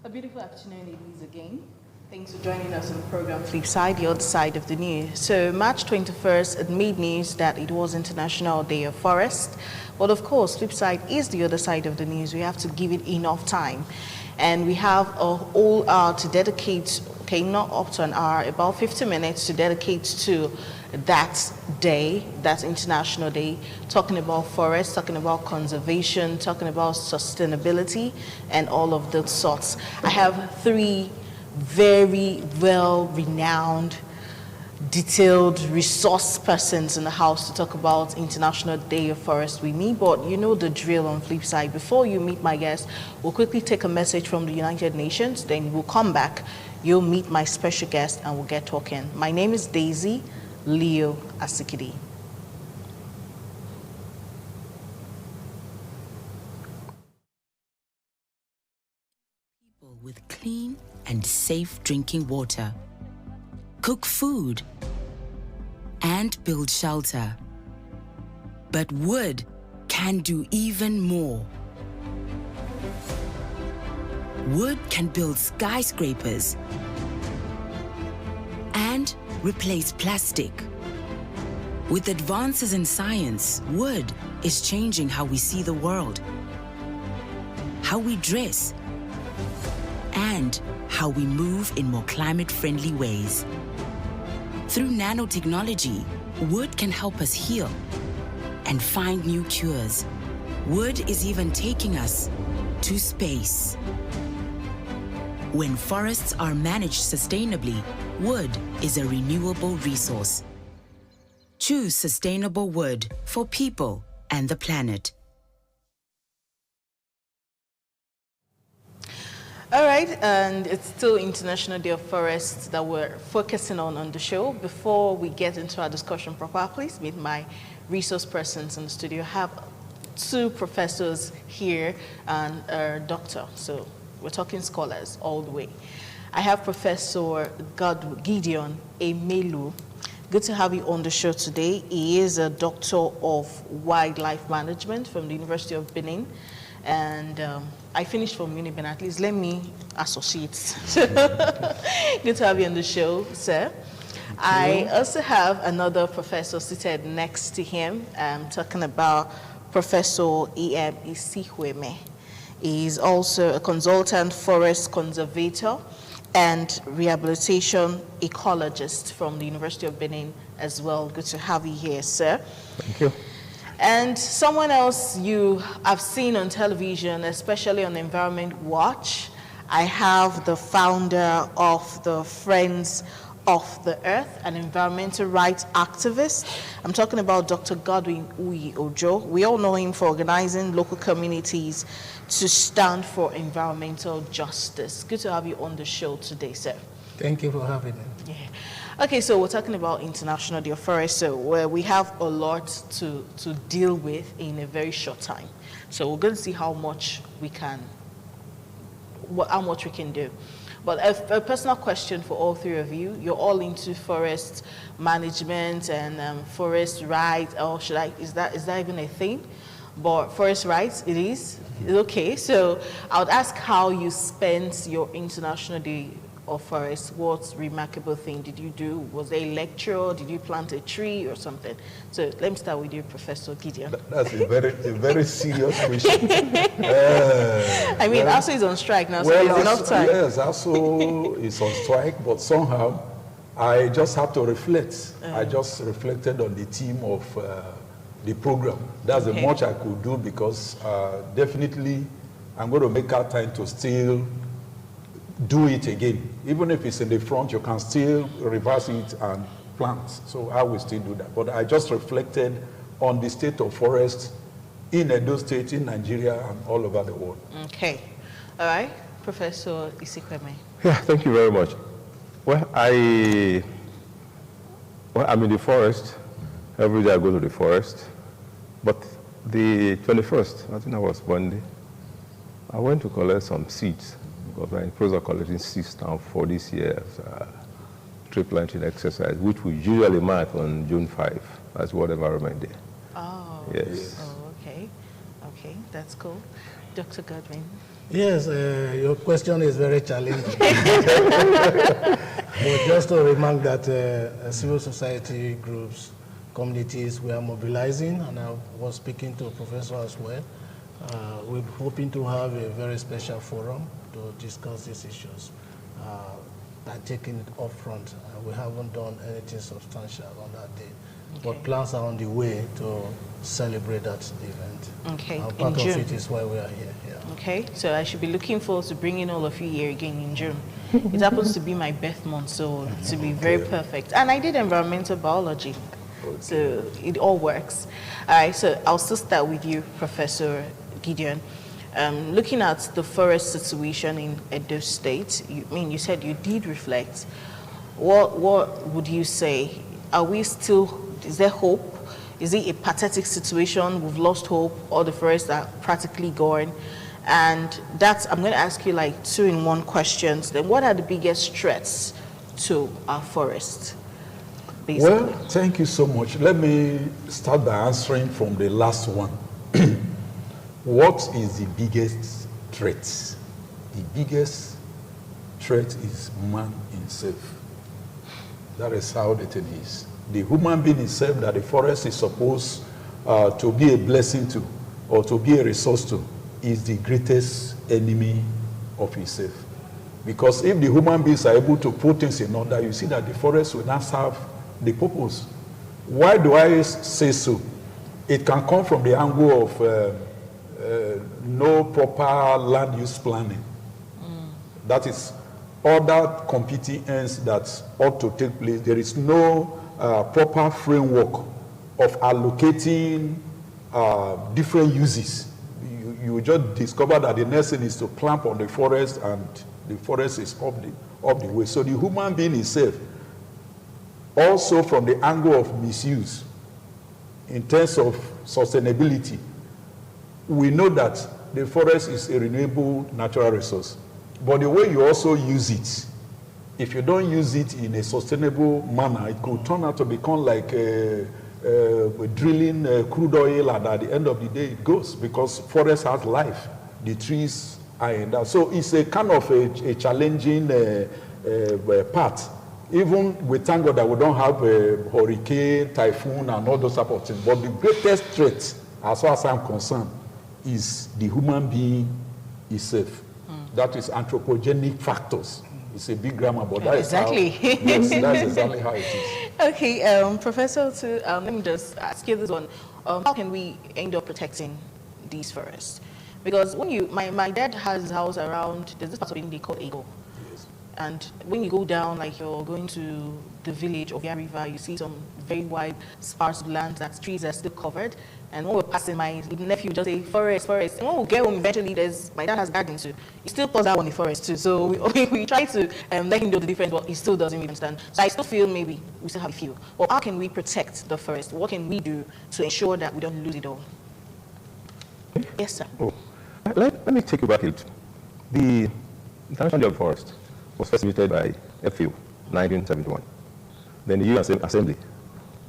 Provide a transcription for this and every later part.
A beautiful afternoon, ladies, again. Thanks for joining us on the program Flipside, the other side of the news. So March 21st, it made news that it was International Day of Forest. But of course, Flipside is the other side of the news. We have to give it enough time. And we have a whole hour to dedicate, okay, not up to an hour, about 50 minutes to dedicate to that day, that International Day, talking about forests, talking about conservation, talking about sustainability, and all of those sorts. I have three very well-renowned, detailed resource persons in the house to talk about International Day of Forest with me, but you know the drill on Flipside. Before you meet my guest, we'll quickly take a message from the United Nations, then we'll come back, you'll meet my special guest, and we'll get talking. My name is Daisy Leo Asikidi. People with clean and safe drinking water, cook food, and build shelter. But wood can do even more. Wood can build skyscrapers and replace plastic. With advances in science, wood is changing how we see the world, how we dress, and how we move in more climate-friendly ways. Through nanotechnology, wood can help us heal and find new cures. Wood is even taking us to space. When forests are managed sustainably, wood is a renewable resource. Choose sustainable wood for people and the planet. All right, and it's still International Day of Forests that we're focusing on the show. Before we get into our discussion proper, please meet my resource persons in the studio. I have two professors here and a doctor, so we're talking scholars all the way. I have Professor Gideon Emelu. Good to have you on the show today. He is a doctor of wildlife management from the University of Benin. And I finished from Uni Benin, at least let me associate. Good to have you on the show, sir. I also have another professor seated next to him. I'm talking about Professor E.M. Isikweme. He is also a consultant forest conservator and rehabilitation ecologist from the University of Benin as well. Good to have you here, sir. Thank you. And someone else you have seen on television, especially on Environment Watch, I have the founder of the Friends of the Earth, an environmental rights activist. I'm talking about Dr. Godwin Uyi Ojo. We all know him for organizing local communities to stand for environmental justice. Good to have you on the show today, sir. Thank you for having me. Yeah. Okay, so we're talking about International Day of Forest, so where we have a lot to deal with in a very short time. So we're going to see how much we can do. But a personal question for all three of you. You're all into forest management and forest rights, or is that even a thing? But forest rights, it is. Okay, so I would ask how you spent your International Day of Forest. What remarkable thing did you do? Was there a lecture? Did you plant a tree or something? So let me start with you, Professor Gideon. That's a very serious question. I mean, ASU is on strike now, so well, there's enough time. Yes, ASU is on strike, but somehow I just have to reflect. I just reflected on the theme of the program. That's Okay. as much I could do because definitely I'm going to make out time to still do it again. Even if it's in the front, you can still reverse it and plant. So I will still do that. But I just reflected on the state of forest in Edo State, in Nigeria, and all over the world. Okay. All right. Professor Isikweme. Yeah, thank you very much. Well, I'm in the forest. Every day I go to the forest. But the 21st, I think I was Monday, I went to collect some seeds because I'm in the process of collecting seeds now for this year's tree planting exercise, which we usually mark on June 5 as World Environment Day. Oh. Yes. Oh, okay. Okay, that's cool. Dr. Godwin. Yes, your question is very challenging. But just to remark that civil society groups, communities, we are mobilizing, and I was speaking to a professor as well. We're hoping to have a very special forum to discuss these issues by taking it up front. We haven't done anything substantial on that day. Okay. But plans are on the way to celebrate that event. Okay, part of it is why we are here. Yeah. Okay, so I should be looking forward to bringing all of you here again in June. It happens to be my birth month, so to be very perfect. And I did environmental biology, so it all works. All right, so I'll still start with you, Professor Gideon. Looking at the forest situation in Edo State, you said you did reflect. What would you say? Are we still, is there hope? Is it a pathetic situation? We've lost hope, all the forests are practically gone. And that's, I'm going to ask you like 2-in-1 questions. Then what are the biggest threats to our forests, basically? Well, thank you so much. Let me start by answering from the last one. What is the biggest threat? The biggest threat is man himself. That is how the thing is. The human being himself that the forest is supposed to be a blessing to, or to be a resource to, is the greatest enemy of himself. Because if the human beings are able to put things in order, you see that the forest will not serve the purpose. Why do I say so? It can come from the angle of no proper land use planning. That is other competing ends that ought to take place. There is no proper framework of allocating different uses. You just discover that the next thing is to clamp on the forest, and the forest is up the way. So the human being itself, also from the angle of misuse, in terms of sustainability, we know that the forest is a renewable natural resource. But the way you also use it, if you don't use it in a sustainable manner, it could turn out to become like drilling crude oil, and at the end of the day it goes, because forest has life. The trees are in that. So it's a kind of a challenging part. Even we thank God that we don't have a hurricane, typhoon, and all those type of things. But the greatest threat, as far as I'm concerned, is the human being itself. That is anthropogenic factors. It's a big grammar, but that exactly. is how, yes, that's exactly how it is. Okay, Professor, let me just ask you this one. How can we end up protecting these forests? Because when my dad has his house around, there's this part of India called Ego. Yes. And when you go down, like you're going to the village of Via River, you see some very wide, sparse land that trees are still covered. And when we're passing, my nephew just say, forest, forest. And when we get home, eventually, my dad has garden too. He still calls that one the forest too. So we try to let him know the difference, but he still doesn't even understand. So I still feel maybe we still have a few. Well, how can we protect the forest? What can we do to ensure that we don't lose it all? Yes, sir. Oh. Let me take you back a little. The International Day of the Forest was first visited by FAO, 1971. Then the UN Assembly,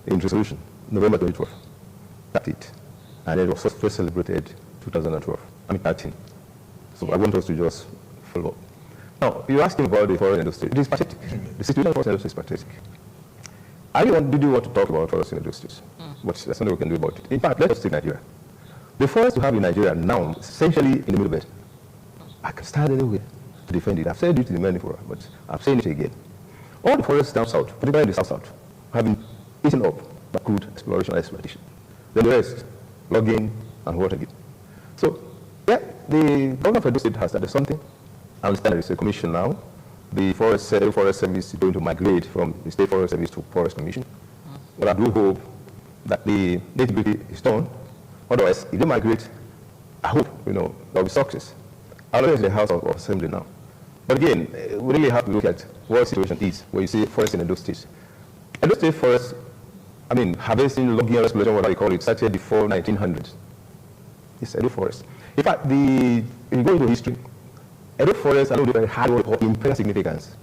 in resolution, November 2012. That's it. And it was first celebrated 13. So I want us to just follow up. Now, you're asking about the forest industry. It is pathetic. The situation of the forest industry is pathetic. Did you want to talk about forest industries? But there's nothing we can do about it. In fact, let's take Nigeria. The forest we have in Nigeria now, essentially in the middle belt. I can stand anywhere to defend it. I've said it in many forums, but I'm saying it again. All the forests down south, particularly the south, have been eaten up by crude exploration and exploitation. Then the rest, logging and water gate. So, yeah, the government of Edo State has started something. I understand there is a commission now. The Forest Service is going to migrate from the State Forest Service to Forest Commission. But I do hope that the nitty-gritty is done. Otherwise, if they migrate, I hope, there will be success. I know it's the House of Assembly now. But again, we really have to look at what the situation is, where you see forest in Edo State. Edo State forest, harvesting, logging, exploration, whatever you call it, started before 1900s. It's Edo forest. In fact, if you go into history, Edo forest had what we call imperial significance.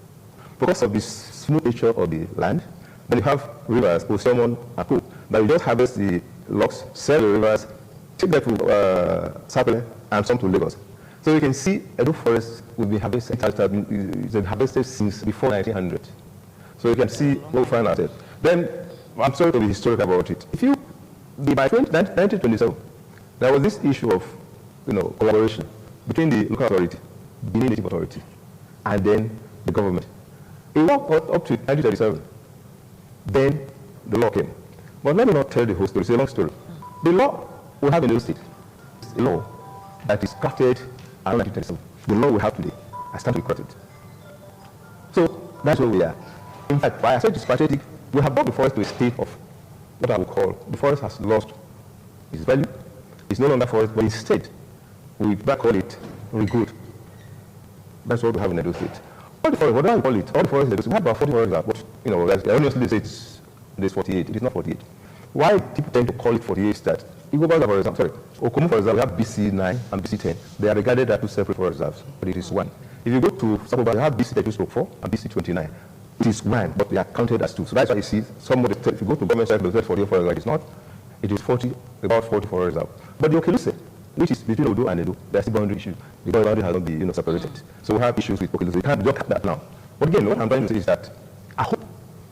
Because of the smooth nature of the land, then you have rivers, Osemon, Ako, that you just harvest the logs, sell the rivers, take that to Sapele, and some to Lagos. So you can see Edo Forest will be harvested, it's been harvested since before 1900. So you can see what we find ourselves. Then, I'm sorry to be historical about it. By 1927, there was this issue of, collaboration between the local authority, Benin Native Authority, and then the government. It worked up to 1937. Then the law came. But let me not tell the whole story. It's a long story. The law we have in the state is a law that is crafted around 1937. The law we have today, I stand to be corrected. So that's where we are. In fact, by such strategic, we have brought the forest to a state of what I would call the forest has lost its value. It's no longer forest, but instead we call it regrowth. That's what we have in Edo State. All the forest, whatever we call it, all the forests in Edo State, we have about 40 forests, but honestly they say there's 48. It is not 48. Why people tend to call it 48 is that Igbo, for example, Okumu, for example, we have BC9 and BC10. They are regarded as two separate forest reserves, but it is one. If you go to Saboba, you have BC32/4 and BC29. It is one, but they are counted as two. So that's why you see some of the, if you go to government side, they'll say 48 forest reserves. It's not. It is 40, about 40 forest reserves. But the Okeluse, which is between Odo and Edo, there's a boundary issue. The boundary has not been separated. So we have issues with Okeluse. You can't just cap that now. But again, what I'm trying to say is that I hope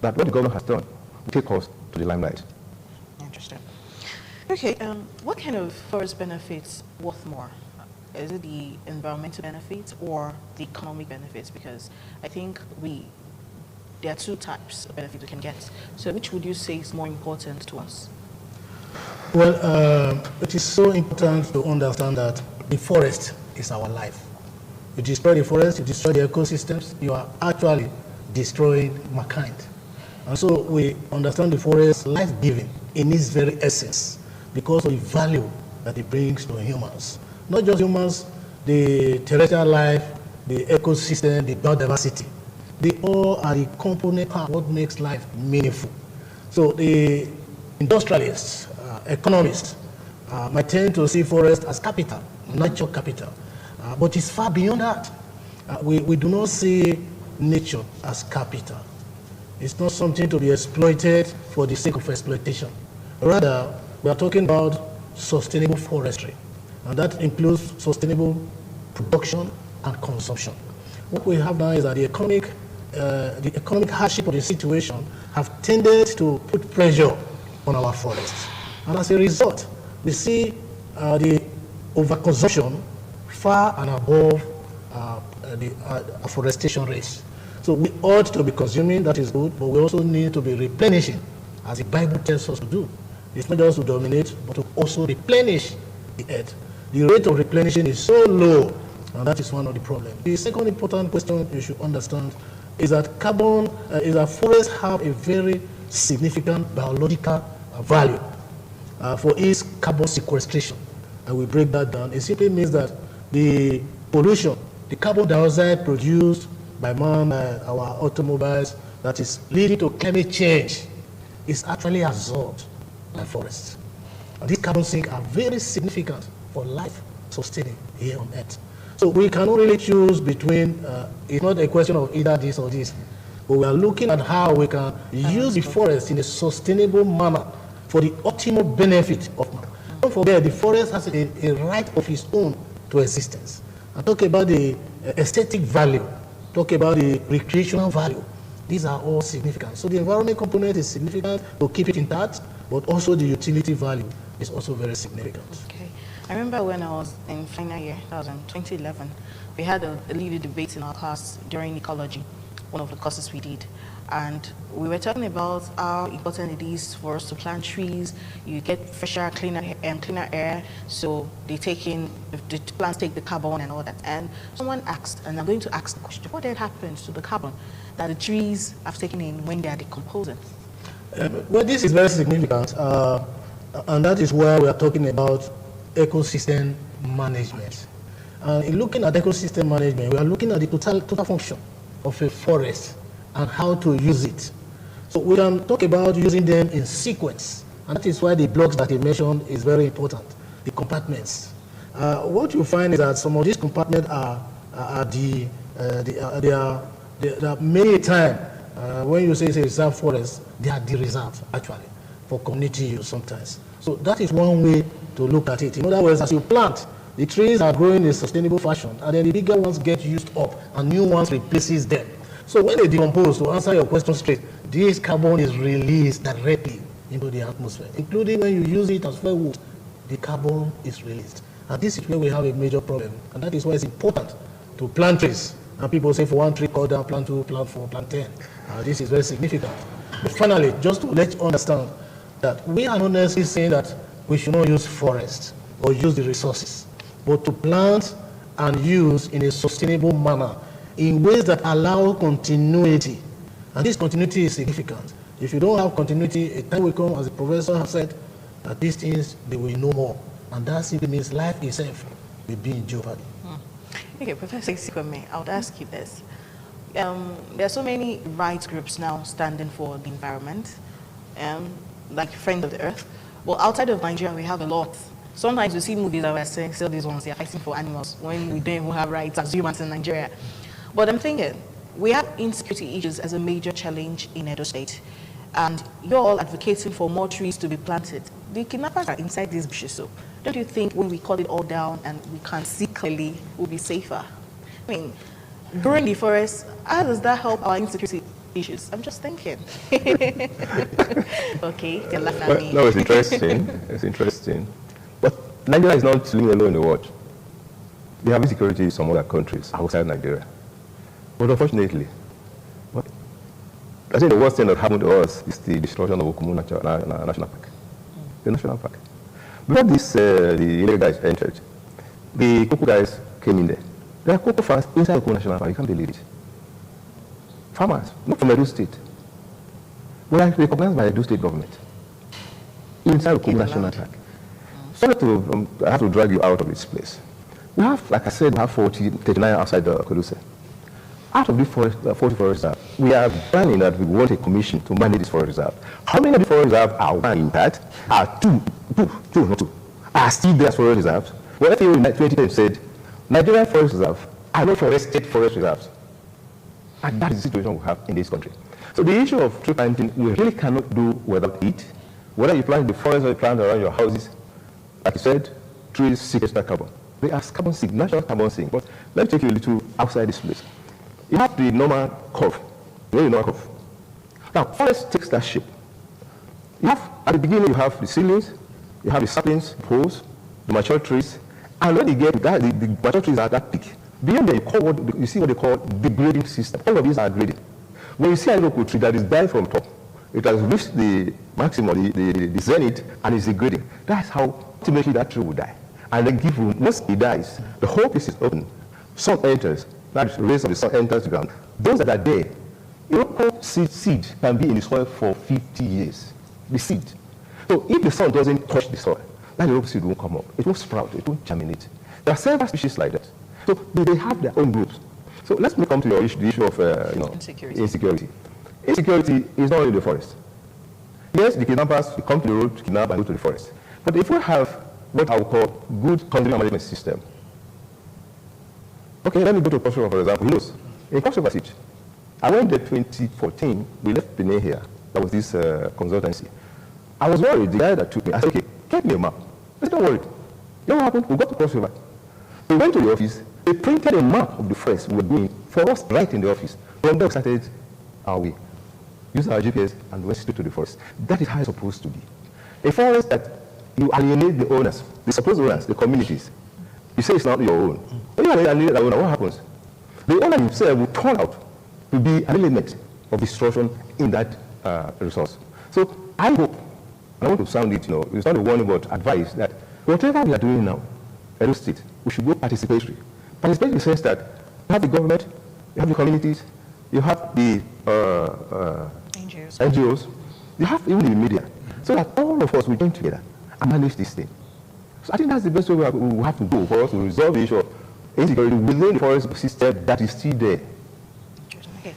that what the government has done will take us to the limelight. Interesting. Okay, what kind of forest benefits worth more? Is it the environmental benefits or the economic benefits? Because I think there are two types of benefits we can get. So which would you say is more important to us? Well, it is so important to understand that the forest is our life. You destroy the forest, you destroy the ecosystems, you are actually destroying mankind. And so we understand the forest life-giving in its very essence because of the value that it brings to humans. Not just humans, the terrestrial life, the ecosystem, the biodiversity. They all are the component part of what makes life meaningful. So the industrialists, economists might tend to see forest as capital, natural capital. But it's far beyond that. We do not see nature as capital. It's not something to be exploited for the sake of exploitation. Rather, we are talking about sustainable forestry. And that includes sustainable production and consumption. What we have now is that the economic hardship of the situation have tended to put pressure on our forests. And as a result, we see the overconsumption far and above the afforestation rates. So we ought to be consuming, that is good, but we also need to be replenishing, as the Bible tells us to do. It's not just to dominate, but to also replenish the earth. The rate of replenishing is so low, and that is one of the problems. The second important question you should understand is that forests have a very significant biological value for its carbon sequestration. And we break that down. It simply means that the pollution, the carbon dioxide produced by man, our automobiles, that is leading to climate change, is actually absorbed by forests. And these carbon sinks are very significant for life sustaining here on Earth. So we cannot really choose between, it's not a question of either this or this, but we are looking at how we can use the forest in a sustainable manner for the optimal benefit of man. Don't forget, the forest has a right of its own to existence. I talk about the aesthetic value, talk about the recreational value. These are all significant. So the environment component is significant to keep it intact, but also the utility value is also very significant. Okay. I remember when I was in final year, that was in 2011, we had a lively debate in our class during ecology, one of the courses we did. And we were talking about how important it is for us to plant trees. You get fresher, cleaner air, so the plants take the carbon and all that. And someone asked, and I'm going to ask the question, what then happens to the carbon that the trees have taken in when they are decomposing? Well, this is very significant, and that is where we are talking about ecosystem management. In looking at ecosystem management, we are looking at the total function of a forest and how to use it. So we can talk about using them in sequence, and that is why the blocks that you mentioned is very important, the compartments. What you find is that some of these compartments are many times, when you say it's a reserve forest, they are the reserve actually for community use sometimes. So that is one way to look at it. In other words, as you plant, The trees are growing in a sustainable fashion, and then the bigger ones get used up, and new ones replaces them. So when they decompose, to answer your question straight, this carbon is released directly into the atmosphere, including when you use it as firewood, the carbon is released. And this is where we have a major problem, and that is why it's important to plant trees. And people say for 1 tree, cut down, plant 2, plant 4, plant 10. This is very significant. But finally, just to let you understand that we are not necessarily saying that we should not use forests or use the resources, but to plant and use in a sustainable manner in ways that allow continuity. And this continuity is significant. If you don't have continuity, a time will come, as the professor has said, that these things, they will no more. And that simply means life itself will be in jeopardy. Okay, Professor Isikweme, I would ask you this. There are so many rights groups now standing for the environment, like Friends of the Earth. But outside of Nigeria, we have a lot. Sometimes we see movies that we're saying, so these ones, they're fighting for animals, when we don't even have rights as humans in Nigeria. But I'm thinking, we have insecurity issues as a major challenge in Edo State. And you're all advocating for more trees to be planted. The kidnappers are inside these bushes, so don't you think when we cut it all down and we can see clearly, we'll be safer? I mean, growing the forest, how does that help our insecurity issues? I'm just thinking. Okay, they're laughing at me. No, it's interesting. It's interesting. But Nigeria is not living alone in the world. We have insecurity in some other countries outside Nigeria. But unfortunately, I think the worst thing that happened to us is the destruction of Okumu National Park. The national park. Before this, the illegal guys entered, the cocoa guys came in there. There are cocoa farmers inside Okumu National Park. You can't believe it. Farmers, not from Edo State. We are recognized by the Edo State government inside Okumu National Park. Sorry to, I have to drag you out of this place. We have, like I said, we have 39 outside the Koduse. Out of the 40 forest reserves, we are planning that we want a commission to manage this forest reserve. How many of the forest reserves are one intact? Are two, are still there as forest reserves? Well, FAO in 2010 said, Nigerian forest reserves are not forested forest reserves. And that is the situation we have in this country. So the issue of tree planting, we really cannot do without it. Whether you plant the forest or you plant around your houses, like you said, trees sequester carbon. They are carbon sink, natural carbon sink. But let me take you a little outside this place. You have the normal curve. You know the normal curve. Now, forest takes that shape. You have, at the beginning, you have the ceilings, you have the saplings, poles, the mature trees, and when you get to that, the mature trees are at that peak. Beyond there, you see what they call the grading system. All of these are graded. When you see a local tree that is dying from top, it has reached the maximum, the zenith, and is degrading. That's how ultimately that tree will die. And then give room, once it dies, the whole piece is open. Sun enters. That rays of the sun enters the ground. Those that are there, local seed can be in the soil for 50 years. The seed. So if the sun doesn't touch the soil, that local seed won't come up. It won't sprout. It won't germinate. There are several species like that. So they have their own groups. So let's come to your issue, the issue of insecurity. Insecurity is not only the forest. Yes, the kidnappers come to the road to kidnap and go to the forest. But if we have what I would call good consumer management system. Okay, let me go to Cross River, for example. He knows. In Cross River Siege, I went there 2014. We left Benin here. That was this consultancy. I was worried. The guy that took me, I said, okay, get me a map. I said, don't worry. You know what happened? We got to Cross River. We went to the office. They printed a map of the forest we were doing for us right in the office. From there, we started our way. Used our GPS and went straight to the forest. That is how it's supposed to be. A forest that you alienate the owners, the supposed owners, the communities. You say it's not your own. When you alienate the owner, what happens? The owner himself will turn out to be an element of destruction in that resource. So I hope, and I want to sound it, it's not a warning but advice that whatever we are doing now, Edo State, we should go participatory. Participatory in the sense that you have the government, you have the communities, you have the NGOs, you have even the media, so that all of us will join together and manage this thing. So I think that's the best way we have to go for us to resolve the issue of insecurity within the forest system that is still there. Okay.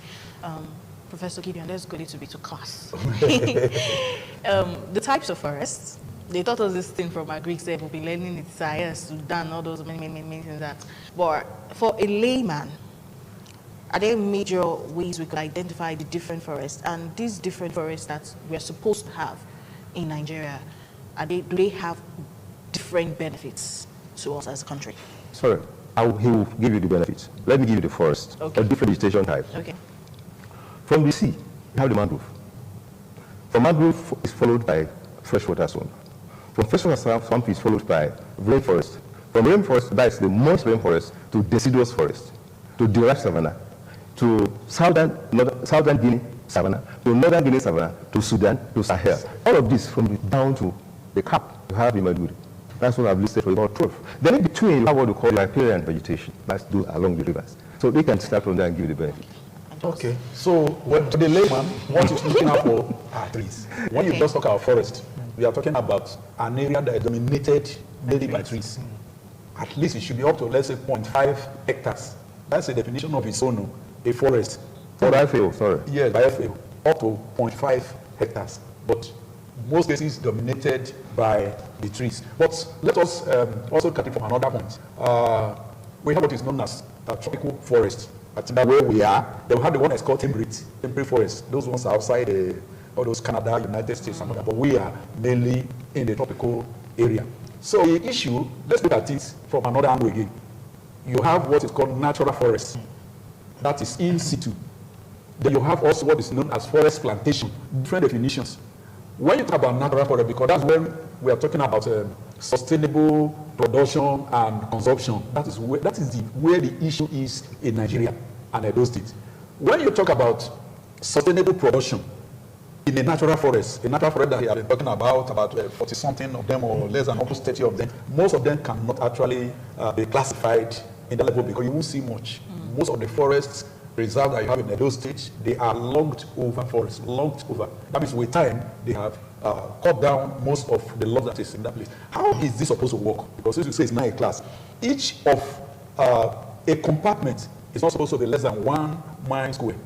Professor Gideon, let's go a little bit to class. The types of forests, they taught us this thing from our Greeks, they've been learning it, science, Sudan, all those many things that. But for a layman, are there major ways we could identify the different forests? And these different forests that we're supposed to have in Nigeria, do they have different benefits? to us as a country? Sorry, he will give you the benefits. Let me give you the forest, Okay. or different vegetation types. Okay. From the sea, you have the mangrove. From mangrove is followed by freshwater swamp. From freshwater swamp is followed by rainforest. From rainforest, that is the moist rainforest, to deciduous forest, to derived savanna, to southern Guinea savanna, to northern Guinea savanna, to Sudan, to Sahel. All of this from down to the Cap you have in Maiduguri. That's what I've listed for about 12. Then in between, you have what we call riparian vegetation. That's do along the rivers. So they can start from there and give you the benefit. Okay, so to the layman, what he's looking out for are trees. When you just talk about forest, we are talking about an area that is dominated mainly by trees. At least it should be up to, let's say, 0.5 hectares. That's the definition of its own, a forest. So by FAO, sorry. Yes, by FAO, up to 0.5 hectares. But most cases dominated by the trees. But let us also cut it from another point. We have what is known as tropical forest. I think that where we are, they will have the one that's called temperate forest. Those ones are outside all those Canada, United States, and all that. But we are mainly in the tropical area. So the issue, let's look at it from another angle again. You have what is called natural forest. That is in situ. Then you have also what is known as forest plantation. Different definitions. When you talk about natural forest, because that's when we are talking about sustainable production and consumption. That is where the issue is in Nigeria and Edo State. When you talk about sustainable production in a natural forest that we have been talking about 40-something of them or less than almost 30 of them, most of them cannot actually be classified in that level because you won't see much. Most of the forests reserve that you have in Edo State, they are logged over forests, logged over. That means with time, they have cut down most of the log that is in that place. How is this supposed to work? Because as you say, it's not a class. Each of a compartment is not supposed to be less than 1 mile square.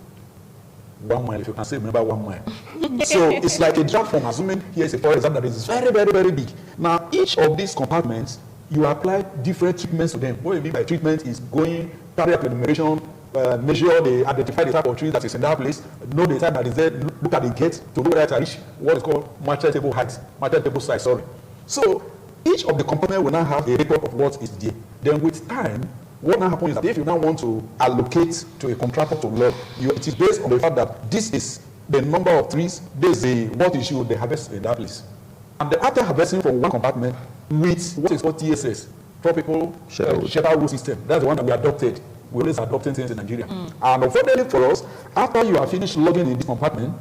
1 mile, if you can say, remember 1 mile. So it's like a draft form, assuming here is a forest that is very, very, very big. Now, each of these compartments, you apply different treatments to them. What you mean by treatment is going, carry out enumeration, measure, identify the type of tree that is in that place, know the type that is there, look at the gate to know whether to reach what is called marketable height, marketable size, sorry. So each of the components will now have a record of what is there. Then with time, what now happens is that if you now want to allocate to a contractor to log, it is based on the fact that this is the number of trees, this is what issue they harvest in that place. And after harvesting from one compartment with what is called TSS, Tropical Shelterwood System, that's the one that we adopted. We always adopting things in Nigeria. And unfortunately for us, after you are finished logging in this compartment,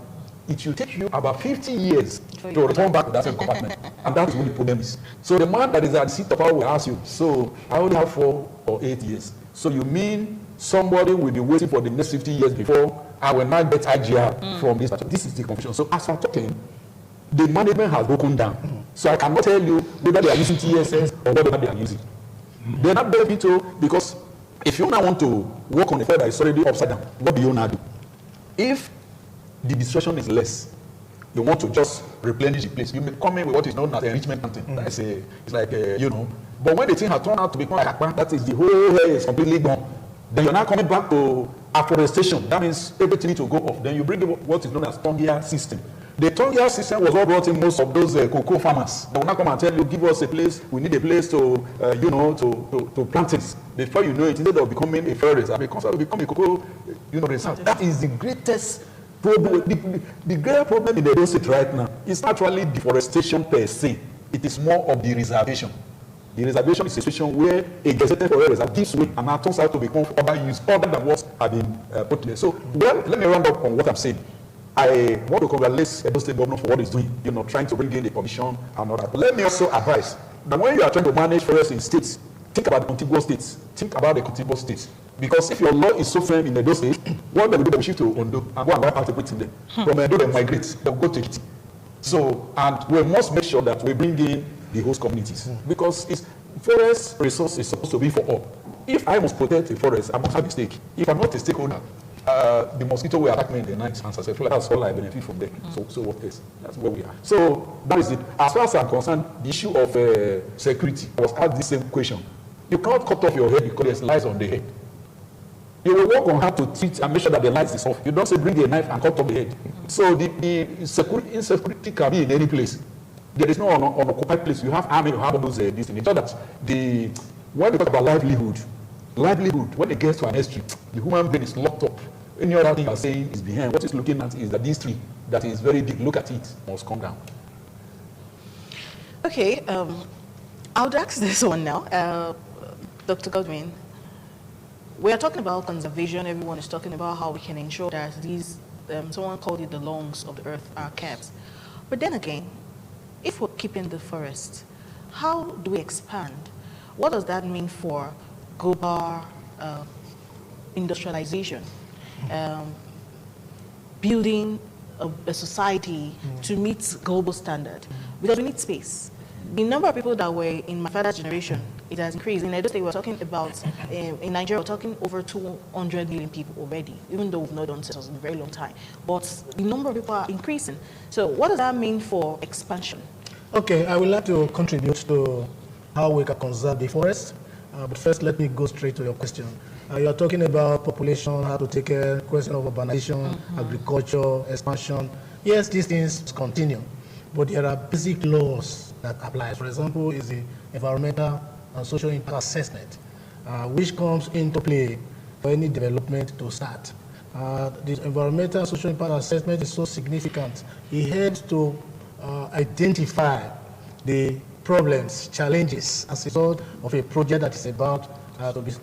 it will take you about 50 years to return back to that same compartment. And that is what the problem is. So the man that is at the seat of power will ask you, so I only have 4 or 8 years. So you mean somebody will be waiting for the next 50 years before I will not get IGR from this? This is the confusion. So as I'm talking, the management has broken down. So I cannot tell you whether they are using TSS or whatever they are using. They're not benefit to, because if you now want to work on a fire that is already upside down, what do you now do? If the destruction is less, you want to just replenish the place, you may come in with what is known as enrichment planting. That's it's like but when the thing has turned out to become like that is the whole area is completely gone. Then you're now coming back to afforestation. That means everything needs to go off. Then you bring what is known as Tongia system. The Tongia system was what brought in most of those cocoa farmers. They will not come and tell you, give us a place, we need a place to, to plant things. Before you know it, instead of becoming a forest, it becomes become a cocoa, reserve. That is the greatest problem. The greater problem in the Edo State right now is actually deforestation per se. It is more of the reservation. The reservation is a situation where a gazetted forest reserve gives way and now turns out to become other use, other than what have been put there. So, let me round up on what I'm saying. I want to congratulate Edo State governor for what he's doing, trying to bring in the commission and all that. But let me also advise that when you are trying to manage forests in states, think about the contiguous states. Think about the contiguous states. Because if your law is so firm in Edo State, what they will do, they will shift to Ondo and go and wipe out everything there. From Edo, they migrate, they will go to it. So, and we must make sure that we bring in the host communities. Because forest resource is supposed to be for all. If I must protect a forest, I must have a stake. If I'm not a stakeholder, the mosquito will attack me in the night and successfully. That's all I benefit from there. So what is? That's where we are. So that is it. As far as I'm concerned, the issue of security, I was asked the same question. You cannot cut off your head because there's lice on the head. You will work on how to treat and make sure that the lice is off. You don't say bring a knife and cut off the head. So the insecurity can be in any place. there is no unoccupied place. You have army, you have all those this thing. It's not that when we talk about livelihood, when it gets to an extreme, the human being is locked up. Any other thing you are saying is behind. What it's looking at is that this tree that is very big, look at it, must come down. Okay, I would ask this one now. Dr. Godwin, we are talking about conservation. Everyone is talking about how we can ensure that these, someone called it the lungs of the earth, are kept. But then again, if we're keeping the forest, how do we expand? What does that mean for global industrialization? Building a society to meet global standard, because we need space. The number of people that were in my father's generation, it has increased. In Edo State, we're talking about, in Nigeria, we're talking over 200 million people already, even though we've not done census in a very long time. But the number of people are increasing. So what does that mean for expansion? Okay, I would like to contribute to how we can conserve the forest. But first, let me go straight to your question. You are talking about population, how to take care, question of urbanization, agriculture, expansion. Yes, these things continue, but there are basic laws that apply. For example, is the environmental and social impact assessment, which comes into play for any development to start. The environmental and social impact assessment is so significant. It helps to identify the problems, challenges as a result of a project that is about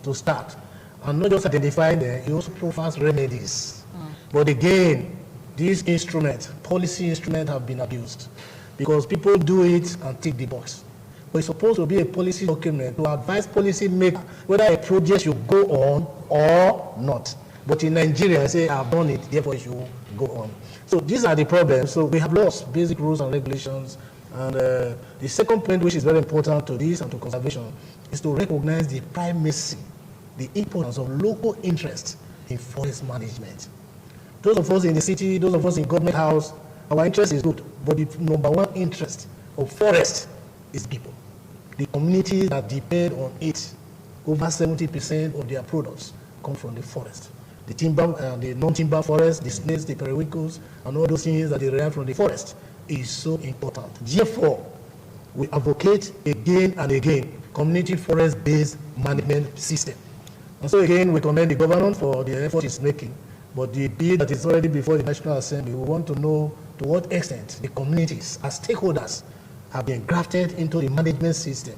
to start. And not just identifying them, it also provides remedies. But again, these instruments, policy instruments, have been abused because people do it and tick the box. But it's supposed to be a policy document to advise policy makers whether a project should go on or not. But in Nigeria, I say, I've done it, therefore it should go on. So these are the problems. So we have lost basic rules and regulations. And the second point, which is very important to this and to conservation, is to recognize the primacy, the importance of local interest in forest management. Those of us in the city, those of us in government house, our interest is good, but the number one interest of forest is people. The communities that depend on it, over 70% of their products come from the forest. The timber, the non-timber forest, the snakes, the periwinkles, and all those things that they derive from the forest is so important. Therefore, we advocate again and again community forest-based management system. And so again, we commend the government for the effort it's making. But the bill that is already before the National Assembly, we want to know to what extent the communities as stakeholders have been grafted into the management system,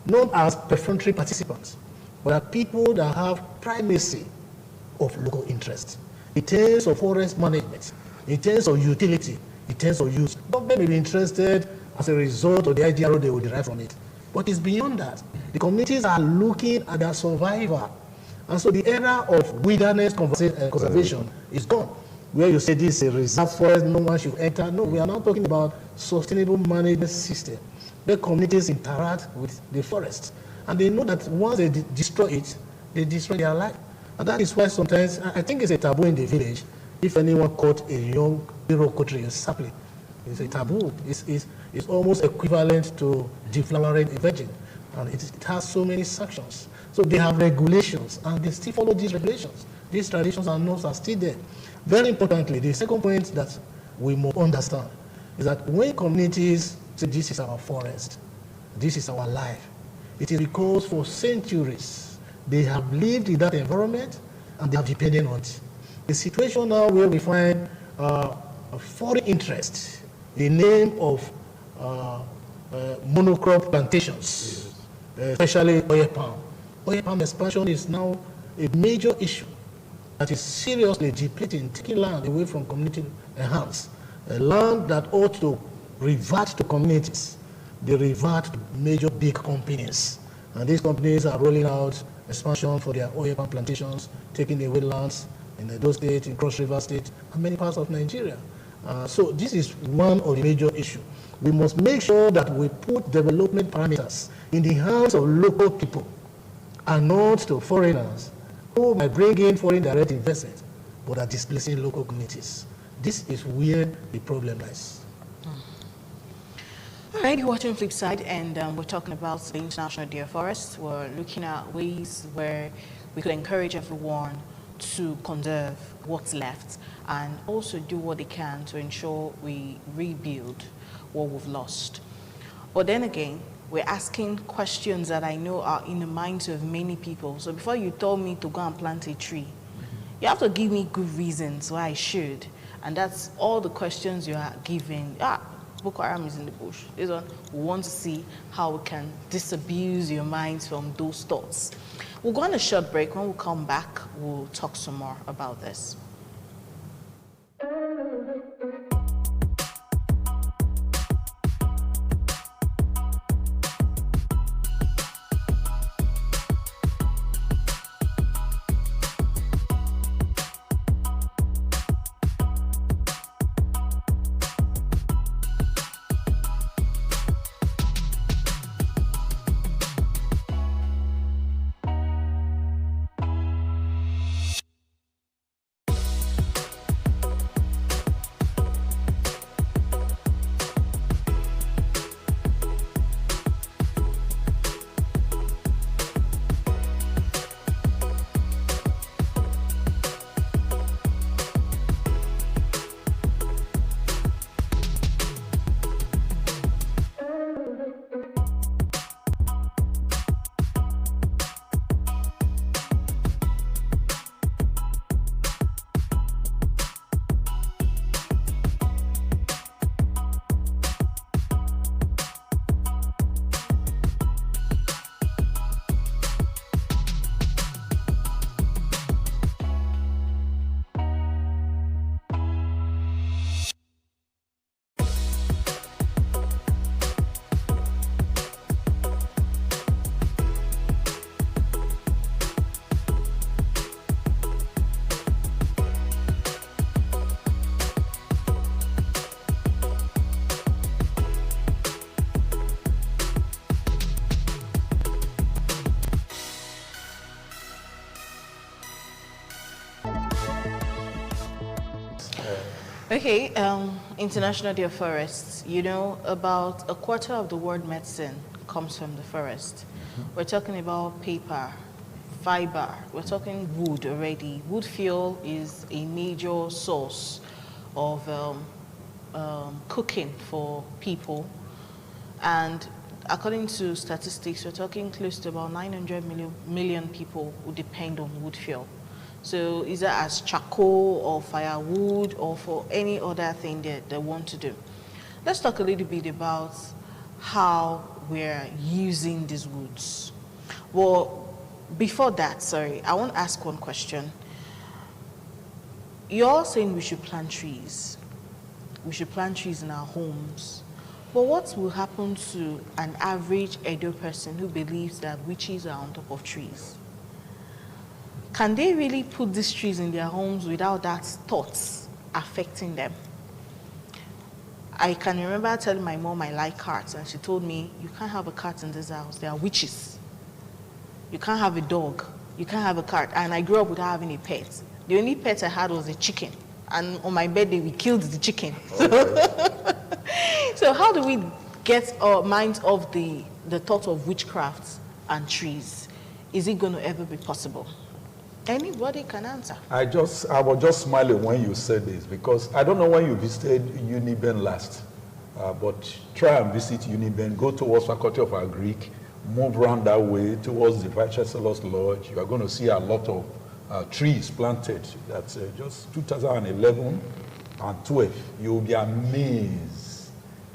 not as perfunctory participants, but as people that have primacy of local interest. In terms of forest management, in terms of utility, in terms of use, government may be interested as a result of the IDRO they will derive from it. But it's beyond that. The communities are looking at their survival. And so the era of wilderness conservation is gone. Where you say this is a reserve forest, no one should enter. No, we are now talking about sustainable management system where communities interact with the forest. And they know that once they destroy it, they destroy their life. And that is why sometimes, I think it's a taboo in the village, if anyone caught a young Iroko tree, a sapling, it's a taboo. It's almost equivalent to deflowering a virgin. And it has so many sanctions. So they have regulations, and they still follow these regulations. These traditions and norms are still there. Very importantly, the second point that we must understand is that when communities say this is our forest, this is our life, it is because for centuries they have lived in that environment and they have depended on it. The situation now where we find a foreign interest, the name of monocrop plantations, especially oil palm. Oil palm expansion is now a major issue that is seriously depleting, taking land away from community hands. A land that ought to revert to communities, they revert to major big companies. And these companies are rolling out expansion for their oil palm plantations, taking away lands in Edo State, in Cross River State, and many parts of Nigeria. So this is one of the major issues. We must make sure that we put development parameters in the hands of local people and not to foreigners who might bring in foreign direct investment but are displacing local communities. This is where the problem lies. All right, you're watching Flipside, and we're talking about the International Day of Forests. We're looking at ways where we could encourage everyone to conserve what's left and also do what they can to ensure we rebuild what we've lost. But then again, we're asking questions that I know are in the minds of many people. So before you tell me to go and plant a tree, you have to give me good reasons why I should. And that's all the questions you are giving. Boko Haram is in the bush. This one, we want to see how we can disabuse your minds from those thoughts. We'll go on a short break. When we come back, we'll talk some more about this. Okay, International Day of Forests. You know, about a quarter of the world medicine comes from the forest. We're talking about paper, fiber, we're talking wood already. Wood fuel is a major source of cooking for people. And according to statistics, we're talking close to about 900 million people who depend on wood fuel. So either as charcoal or firewood or for any other thing that they want to do. Let's talk a little bit about how we're using these woods. Well, before that, sorry, I want to ask one question. You're saying we should plant trees. We should plant trees in our homes. But what will happen to an average Edo person who believes that witches are on top of trees? Can they really put these trees in their homes without that thoughts affecting them? I can remember telling my mom I like cats, and she told me, you can't have a cat in this house, there are witches. You can't have a dog, you can't have a cat. And I grew up without having a pet. The only pet I had was a chicken. And on my birthday, we killed the chicken. Okay. So how do we get our minds off the thought of witchcraft and trees? Is it going to ever be possible? Anybody can answer. I was just smiling when you said this, because I don't know when you visited Uniben last, but try and visit Uniben, go towards Faculty of Agric, move around that way towards the Vice Chancellor's Lodge. You are going to see a lot of trees planted. That's just 2011 and 12. You will be amazed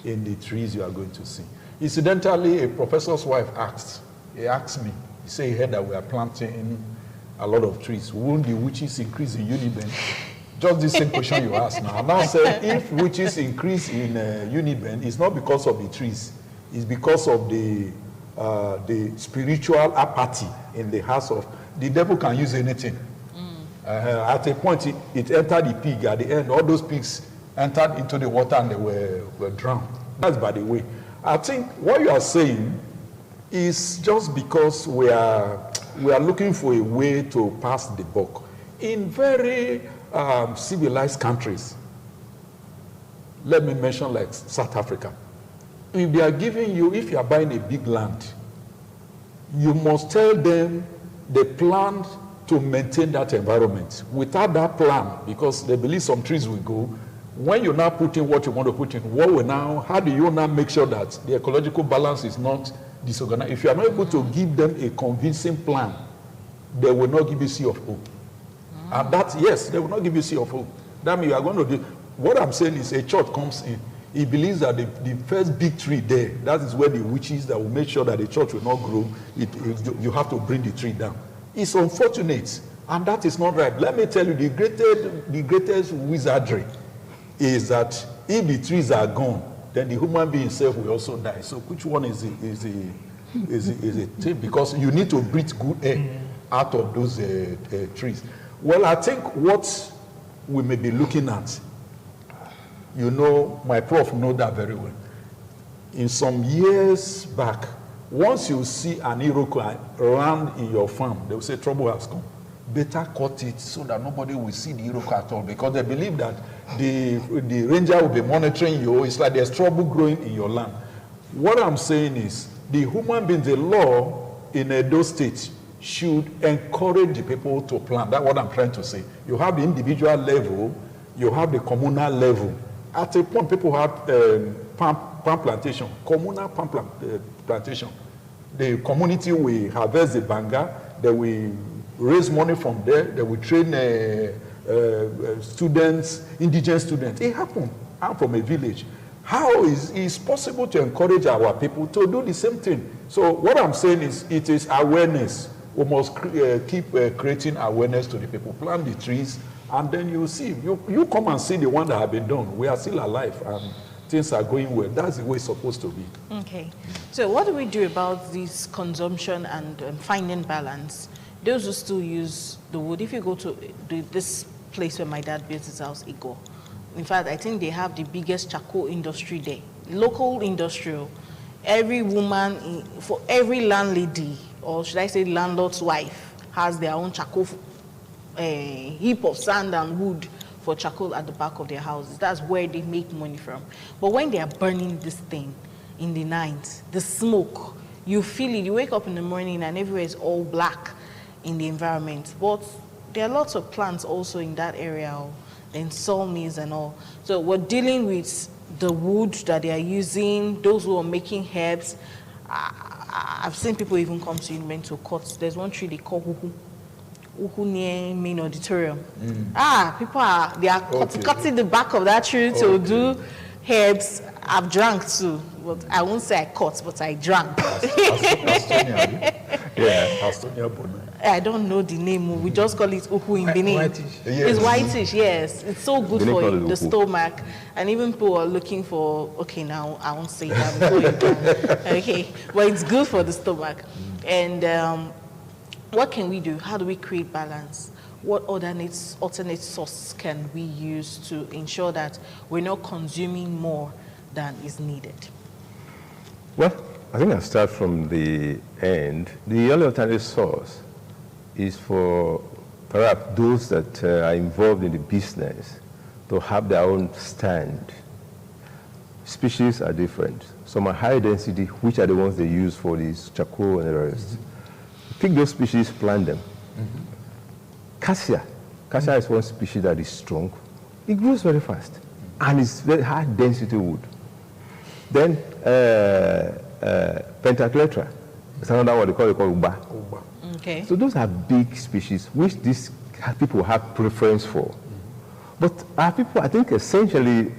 in the trees you are going to see. Incidentally, a professor's wife asked me, he said he heard that we are planting a lot of trees. Won't the witches increase in Uniben? Just the same question you asked now. Now say, if witches increase in Uniben, it's not because of the trees. It's because of the spiritual apathy in the house of, the devil can use anything. At a point, it entered the pig. At the end, all those pigs entered into the water and they were drowned. That's by the way. I think what you are saying is just because we are looking for a way to pass the buck. In very civilized countries, let me mention like South Africa, if they are giving you, if you are buying a big land, you must tell them the plan to maintain that environment. Without that plan, because they believe some trees will go, When you now put in what you want to put in, how do you now make sure that the ecological balance is not disorganized? If you are not able to give them a convincing plan, they will not give you C of O. And yes, they will not give you C of O. That means you are going to do, what I'm saying is a church comes in, he believes that the first big tree there, that is where the witches that will make sure that the church will not grow, you have to bring the tree down. It's unfortunate, and that is not right. Let me tell you, the greatest wizardry is that if the trees are gone, then the human being himself will also die. So which one is a thing? Because you need to breathe good air out of those trees. Well, I think what we may be looking at, my prof knows that very well. In some years back, once you see an Iroquois land in your farm, they will say trouble has come. Better cut it so that nobody will see the Iroquois at all, because they believe that the ranger will be monitoring you. It's like there's trouble growing in your land. What I'm saying is the human being, the law in Edo State should encourage the people to plant. That's what I'm trying to say. You have the individual level, you have the communal level. At a point, people have palm plantation, communal palm plantation. The community will harvest the banga, they will raise money from there, they will train students, indigenous students. It happened. I'm from a village. How is it possible to encourage our people to do the same thing? So what I'm saying is, it is awareness. We must keep creating awareness to the people. Plant the trees, and then you see. You come and see the one that have been done. We are still alive, and things are going well. That's the way it's supposed to be. Okay. So what do we do about this consumption and finding balance? Those who still use the wood, if you go to this place where my dad built his house, Igor, in fact, I think they have the biggest charcoal industry there. Local industrial. Every woman, for every landlady, or should I say landlord's wife, has their own charcoal heap of sand and wood for charcoal at the back of their houses. That's where they make money from. But when they are burning this thing in the night, the smoke, you feel it. You wake up in the morning and everywhere is all black in the environment. But there are lots of plants also in that area, and sawmills and all. So we're dealing with the wood that they are using, those who are making herbs. I've seen people even come to Unimen to cut. There's one tree they call Uhu near main auditorium. People are cutting the back of that tree to do herbs. I've drank too, but I won't say I cut, but I drank. I don't know the name. We just call it Uhu in Benin. Whitish. Yes. It's whitish, yes. It's so good for the stomach. And even people are looking for, okay, now I won't say that. Okay, but it's good for the stomach. And what can we do? How do we create balance? What alternate sources can we use to ensure that we're not consuming more than is needed? Well, I think I'll start from the end. The only alternative source is for perhaps those that are involved in the business to have their own stand. Species are different. Some are high density, which are the ones they use for this charcoal and the rest. Pick those species, plant them. Cassia is one species that is strong. It grows very fast, and it's very high density wood. Then Pentacletra is another one they call Uba. Okay. So those are big species which these people have preference for. But our people, I think essentially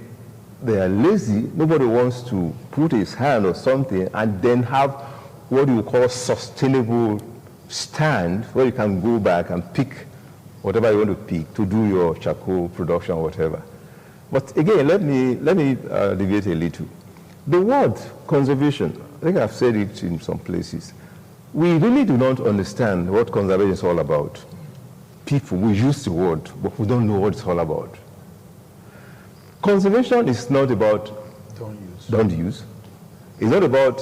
they are lazy. Nobody wants to put his hand or something and then have what you call sustainable stand where you can go back and pick whatever you want to pick to do your charcoal production or whatever. But again, let me deviate a little. The word conservation, I think I've said it in some places. We really do not understand what conservation is all about. People, we use the word, but we don't know what it's all about. Conservation is not about don't use. It's not about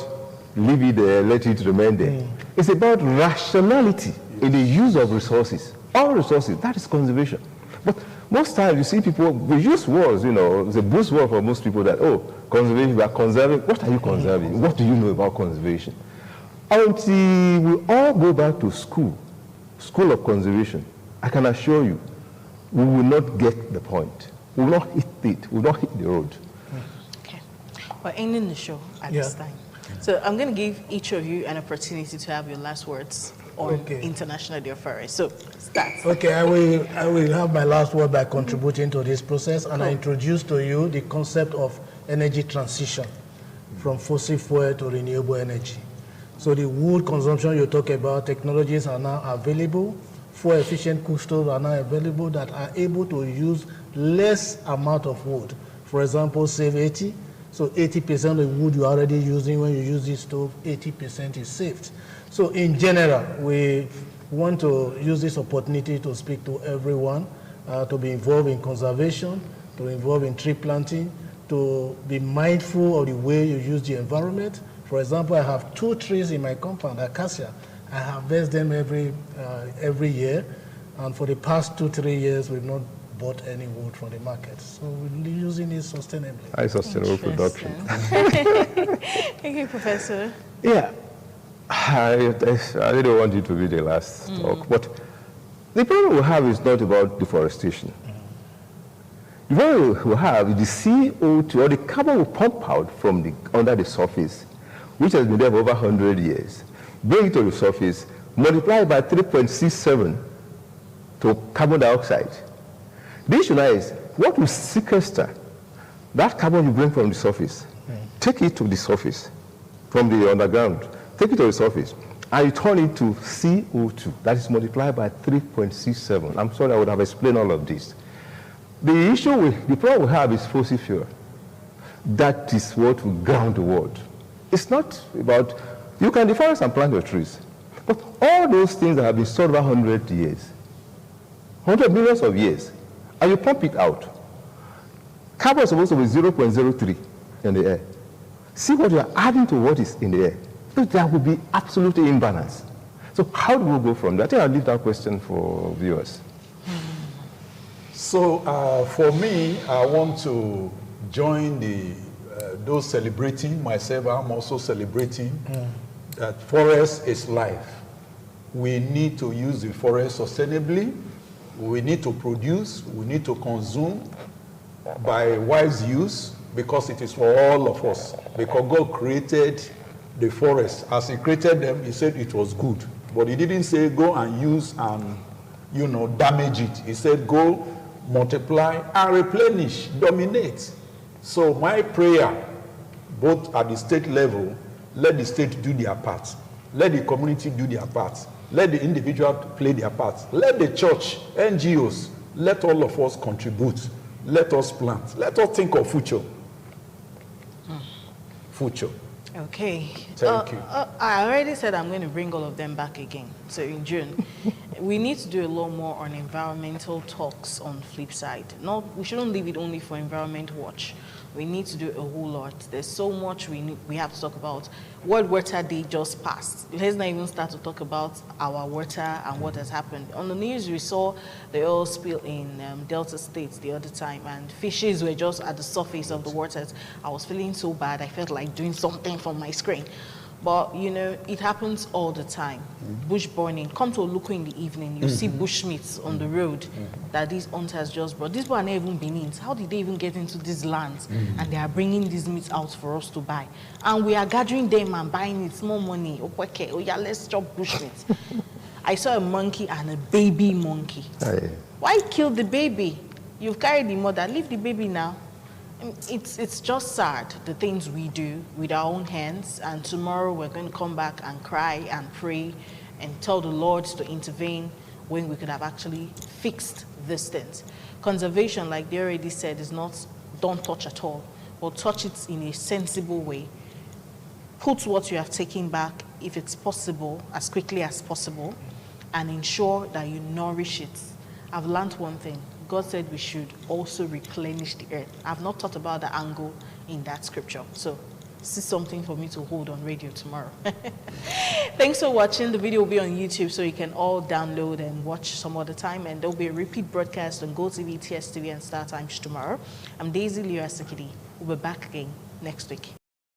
leave it there, let it remain there. It's about rationality in the use of resources. All resources, that is conservation. But most times you see people, we use words, it's a boost word for most people that, conservation, we are conserving. What are you conserving? What do you know about conservation? Until we all go back to school of conservation, I can assure you, we will not get the point. will not hit it, will not hit the road. Okay. We're ending the show at this time. So I'm going to give each of you an opportunity to have your last words on International Day of Forest. So start. Okay, I will have my last word by contributing to this process, and I introduce to you the concept of energy transition from fossil fuel to renewable energy. So the wood consumption you talk about, technologies are now available. Fuel efficient cook stoves are now available that are able to use less amount of wood. For example, save 80. So 80% of the wood you're already using when you use this stove, 80% is saved. So in general, we want to use this opportunity to speak to everyone, to be involved in conservation, to be involved in tree planting, to be mindful of the way you use the environment. For example, I have 2 trees in my compound, acacia. I harvest them every year, and for the past 2-3 years, we've not bought any wood from the market. So we're using it sustainably. High sustainable production. Thank you, Professor. Yeah, I didn't want you to be the last talk, but the problem we have is not about deforestation. The problem we have is the CO2, or the carbon we pump out from under the surface, which has been there for over 100 years, bring it to the surface, multiply by 3.67 to carbon dioxide. The issue now is, what will sequester that carbon you bring from the surface, take it to the surface, from the underground, take it to the surface, and you turn it to CO2, that is multiplied by 3.67. I'm sorry, I would have explained all of this. The problem we have is fossil fuel. That is what will ground the world. It's not about, you can deforest and plant your trees, but all those things that have been stored over 100 years, 100 millions of years, and you pump it out. Carbon is supposed to be 0.03 in the air. See what you are adding to what is in the air. So there will be absolutely imbalance. So how do we go from that? I think I'll leave that question for viewers. So for me, I want to join those celebrating. Myself, I'm also celebrating that forest is life. We need to use the forest sustainably. We need to produce, we need to consume by wise use, because it is for all of us. Because God created the forest. As he created them, he said it was good. But he didn't say go and use and, damage it. He said go, multiply, and replenish, dominate. So my prayer, both at the state level, let the state do their part. Let the community do their part. Let the individual play their part. Let the church, NGOs, let all of us contribute. Let us plant. Let us think of future. Future. Okay. Thank you. I already said I'm going to bring all of them back again. So in June, we need to do a lot more on environmental talks on Flipside. We shouldn't leave it only for Environment Watch. We need to do a whole lot. There's so much we have to talk about. World Water Day just passed. Let's not even start to talk about our water and what has happened. On the news, we saw the oil spill in Delta State the other time, and fishes were just at the surface of the waters. I was feeling so bad. I felt like doing something from my screen. But, it happens all the time. Bush burning. Come to Oluku in the evening, you see bushmeats on the road that these hunters just brought. These people are not even Benin's. How did they even get into these lands? And they are bringing these meats out for us to buy. And we are gathering them and buying it. Small money. Okay, oh yeah, let's chop bushmeat. I saw a monkey and a baby monkey. Aye. Why kill the baby? You've carried the mother. Leave the baby now. It's just sad, the things we do with our own hands, and tomorrow we're going to come back and cry and pray and tell the Lord to intervene when we could have actually fixed these things. Conservation, like they already said, is not don't touch at all, but touch it in a sensible way. Put what you have taken back, if it's possible, as quickly as possible, and ensure that you nourish it. I've learned one thing. God said we should also replenish the earth. I've not thought about the angle in that scripture. So this is something for me to hold on radio tomorrow. Thanks for watching. The video will be on YouTube, so you can all download and watch some other time. And there'll be a repeat broadcast on GoTV, TSTV, and StarTimes tomorrow. I'm Daisy Lira Sekidi. We'll be back again next week.